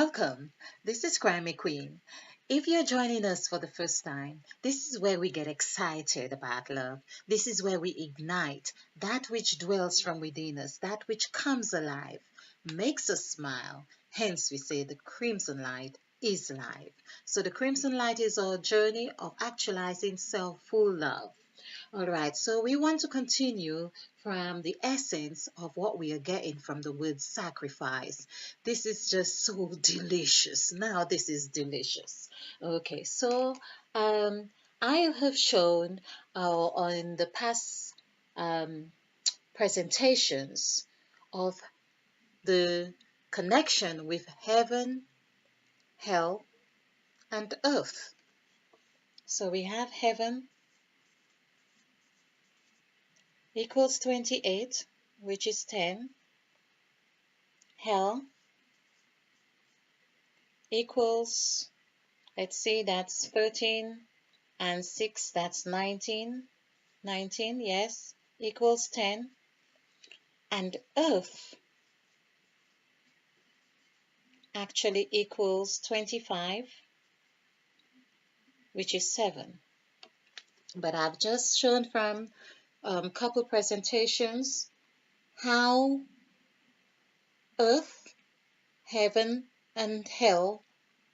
Welcome. This is Grammy Queen. If you're joining us for the first time, this is where we get excited about love. This is where we ignite that which dwells from within us, that which comes alive, makes us smile. Hence, we say the crimson light is life. So, the crimson light is our journey of actualizing self full love. All right, so we want to continue from the essence of what we are getting from the word sacrifice. This is just so delicious. Now, this is delicious. Okay, so um, I have shown on the past um, presentations of the connection with heaven, hell, and earth. So we have heaven equals 28, which is 10. Hell equals, let's see, that's 13 and 6, that's 19. 19, yes, equals 10. And earth actually equals 25, which is 7. But I've just shown from a couple presentations how earth, heaven, and hell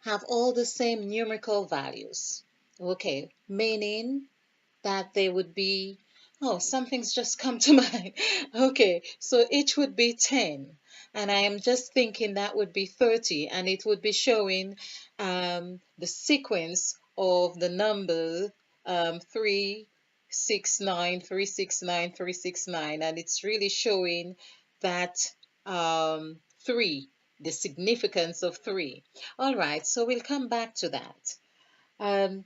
have all the same numerical values. Okay, meaning that they would be, oh, something's just come to mind. Okay, so each would be 10. And I am just thinking that would be 30, and it would be showing the sequence of the number 369, 369, 369, and it's really showing that 3, the significance of 3. All right, so we'll come back to that. Um,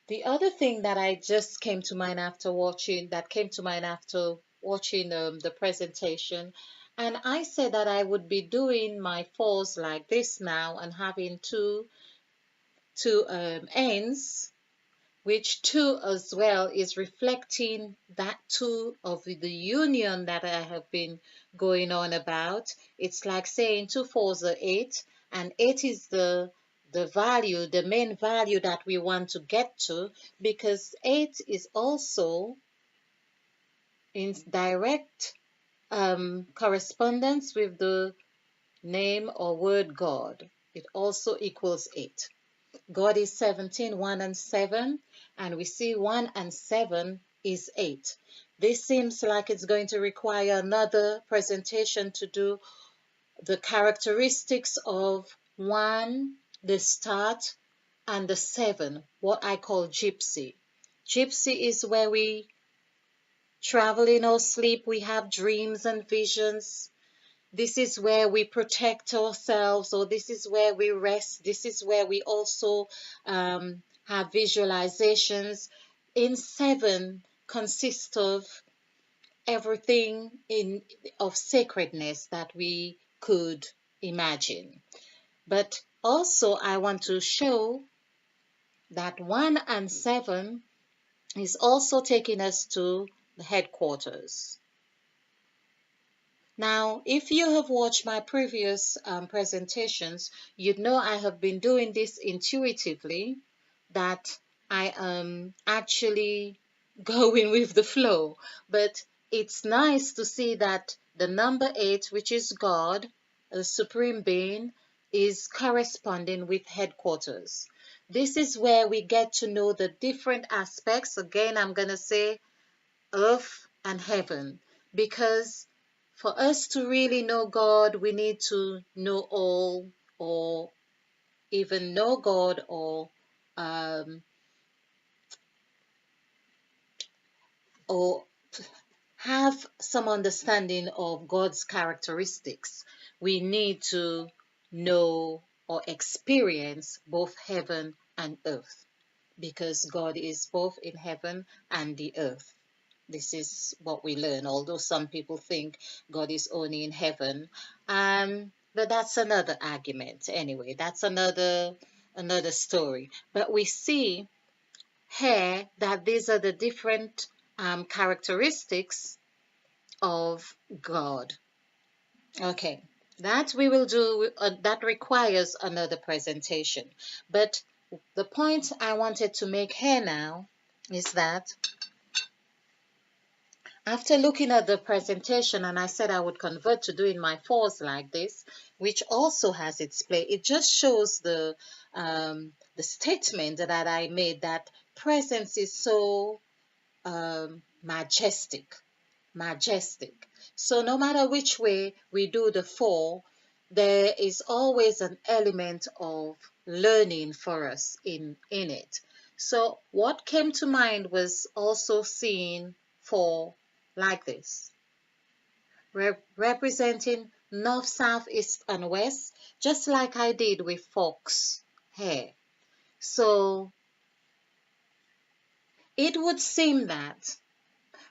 the other thing that I just came to mind after watching, that came to mind after watching the presentation, and I said that I would be doing my fours like this now and having two ends, which two as well is reflecting that two of the union that I have been going on about. It's like saying two fours are 8, and 8 is the value, the main value that we want to get to, because 8 is also in direct correspondence with the name or word God. It also equals 8. God is 17, 1 and 7, and we see 1 and 7 is 8. This seems like it's going to require another presentation to do the characteristics of 1, the start, and the 7, what I call gypsy. Gypsy is where we travel in our sleep, we have dreams and visions. This is where we protect ourselves, or this is where we rest. This is where we also have visualizations. In 7 consists of everything of sacredness that we could imagine. But also, I want to show that 1 and 7 is also taking us to the headquarters. Now, if you have watched my previous presentations, you'd know I have been doing this intuitively, that I am actually going with the flow. But it's nice to see that the number 8, which is God, the Supreme Being, is corresponding with headquarters. This is where we get to know the different aspects. Again, I'm going to say earth and heaven, because for us to really know God, we need to know all, or even know God, um, or have some understanding of God's characteristics. We need to know or experience both heaven and earth, because God is both in heaven and the earth. This is what we learn, although some people think God is only in heaven. But that's another argument. Anyway, that's another story. But we see here that these are the different characteristics of God. Okay. That we will do, that requires another presentation. But the point I wanted to make here now is that after looking at the presentation, and I said I would convert to doing my fours like this, which also has its play, it just shows the statement that I made, that presence is so majestic. Majestic. So no matter which way we do the four, there is always an element of learning for us in it. So what came to mind was also seeing four like this, representing north, south, east, and west, just like I did with fox here. So it would seem that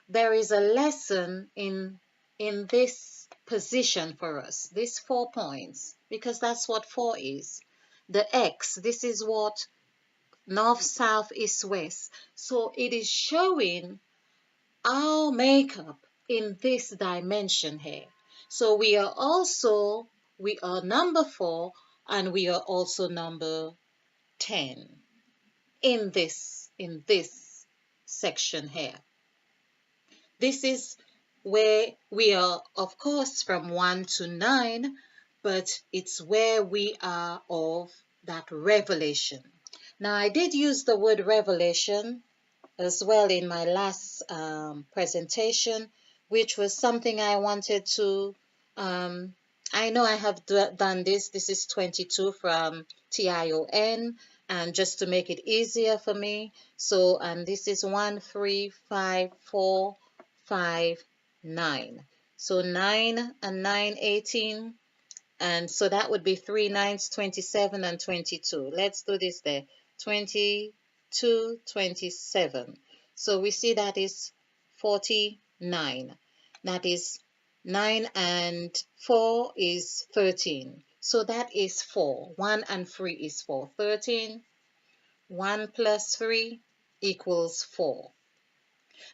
there is a lesson in this position for us, these 4 points, because that's what four is. The X, this is what north, south, east, west. So it is showing our makeup in this dimension here. So we are number 4, and we are also number 10 in this section here. This is where we are, of course, from 1 to 9, but it's where we are of that revelation. Now, I did use the word revelation as well in my last presentation, which was something I wanted to. I know I have done this. This is 22 from TION, and just to make it easier for me. So, and this is 1, 3, 5, 4, 5, 9. So 9 and 9, 18. And so that would be 3 nines, 27 and 22. Let's do this there. 22, 27. So we see that is 49. That is 9 and 4 is 13. So that is 4. 1 and 3 is 4. 13. 1 plus 3 equals 4.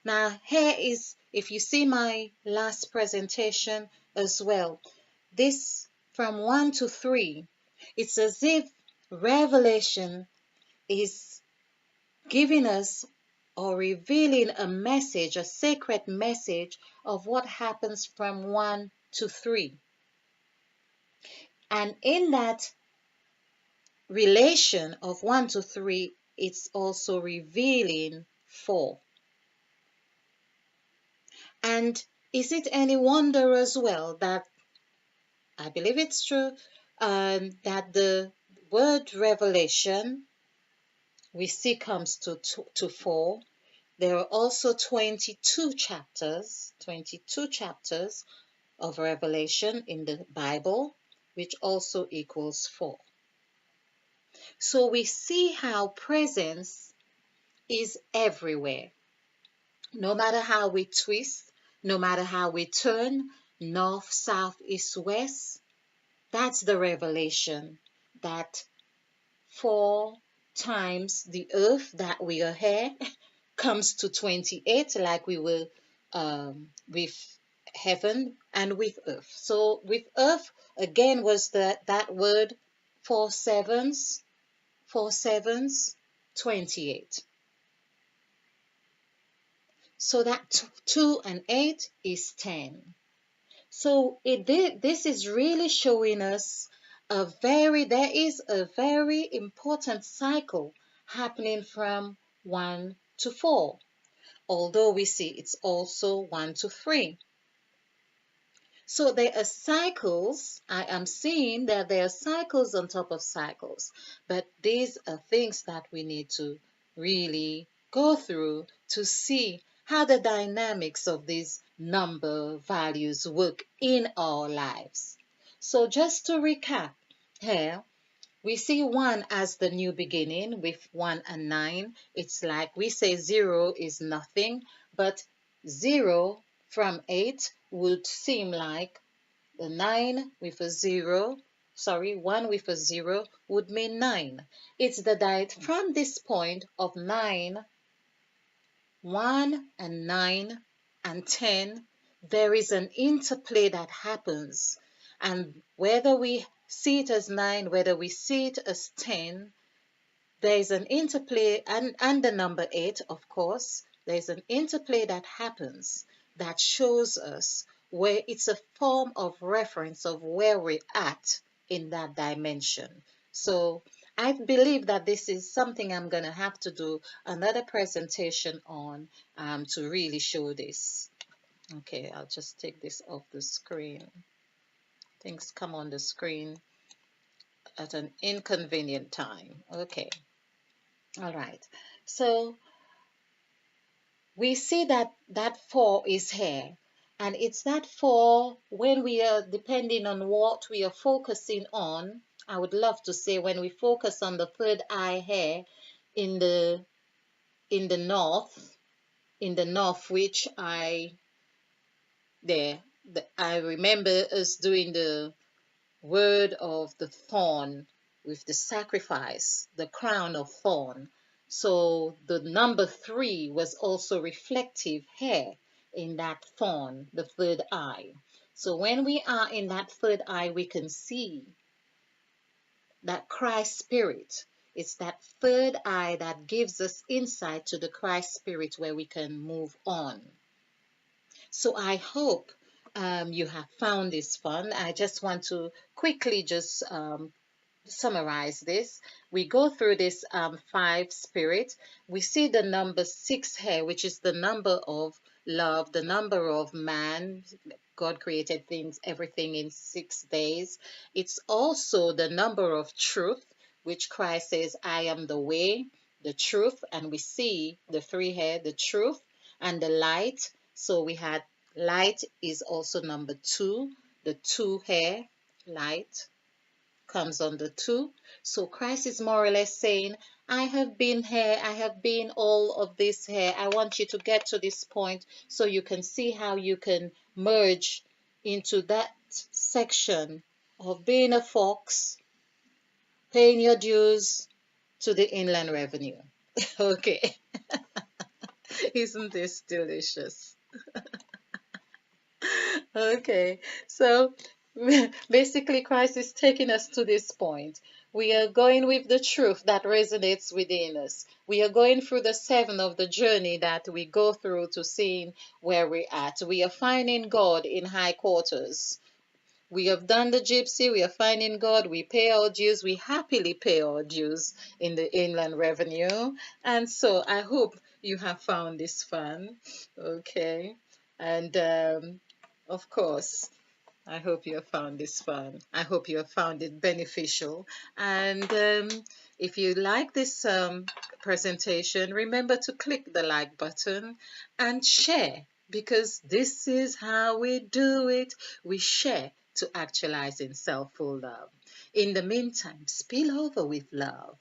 Now here is, if you see my last presentation as well, this from 1 to 3, it's as if Revelation is giving us or revealing a message, a sacred message of what happens from 1 to 3. And in that relation of 1 to 3, it's also revealing 4. And is it any wonder as well that I believe it's true, that the word revelation we see comes to 4. There are also 22 chapters of Revelation in the Bible, which also equals 4. So we see how presence is everywhere. No matter how we twist, no matter how we turn, north, south, east, west, that's the revelation, that 4 times the earth that we are here comes to 28, like we will with heaven and with earth. So with earth, again, was that word 4 sevens, 28. So that 2 and 8 is 10. So this is really showing us there is a very important cycle happening from 1 to 4, although we see it's also 1 to 3. So there are cycles. I am seeing that there are cycles on top of cycles, but these are things that we need to really go through to see how the dynamics of these number values work in our lives. So just to recap here, we see 1 as the new beginning with 1 and 9. It's like we say 0 is nothing, but 0 from 8 would seem like the 9 with a 0, 1 with a 0 would mean 9. It's from this point of 9, 1 and 9 and 10, there is an interplay that happens. And whether we see it as 9, whether we see it as 10, there's an interplay, and the number 8, of course, there's an interplay that happens that shows us where it's a form of reference of where we're at in that dimension. So I believe that this is something I'm going to have to do another presentation on, to really show this. Okay, I'll just take this off the screen. Things come on the screen at an inconvenient time. Okay, all right. So we see that that 4 is here, and it's that 4 when we are depending on what we are focusing on. I would love to say when we focus on the third eye here in the in the north, which I remember us doing the word of the thorn with the sacrifice, the crown of thorn. So the number 3 was also reflective here in that thorn, the third eye. So when we are in that third eye, we can see that Christ spirit. It's that third eye that gives us insight to the Christ spirit where we can move on. So I hope you have found this fun. I just want to quickly just summarize this. We go through this 5 spirit. We see the number 6 here, which is the number of love, the number of man. God created things, everything in 6 days. It's also the number of truth, which Christ says, I am the way, the truth, and we see the 3 here, the truth and the light. So we had light is also number 2, the 2 here, light comes on the 2. So Christ is more or less saying, I have been here, I have been all of this here. I want you to get to this point so you can see how you can merge into that section of being a fox, paying your dues to the inland revenue. Okay, isn't this delicious? Okay, so basically, Christ is taking us to this point. We are going with the truth that resonates within us. We are going through the 7 of the journey that we go through to seeing where we're at. We are finding God in high quarters. We have done the gypsy, we are finding God, we pay our dues, we happily pay our dues in the inland revenue. And so I hope you have found this fun. Okay. And of course, I hope you have found this fun. I hope you have found it beneficial. And if you like this presentation, remember to click the like button and share, because this is how we do it. We share to actualize in self-full love. In the meantime, spill over with love.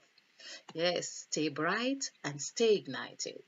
Yes, stay bright and stay ignited.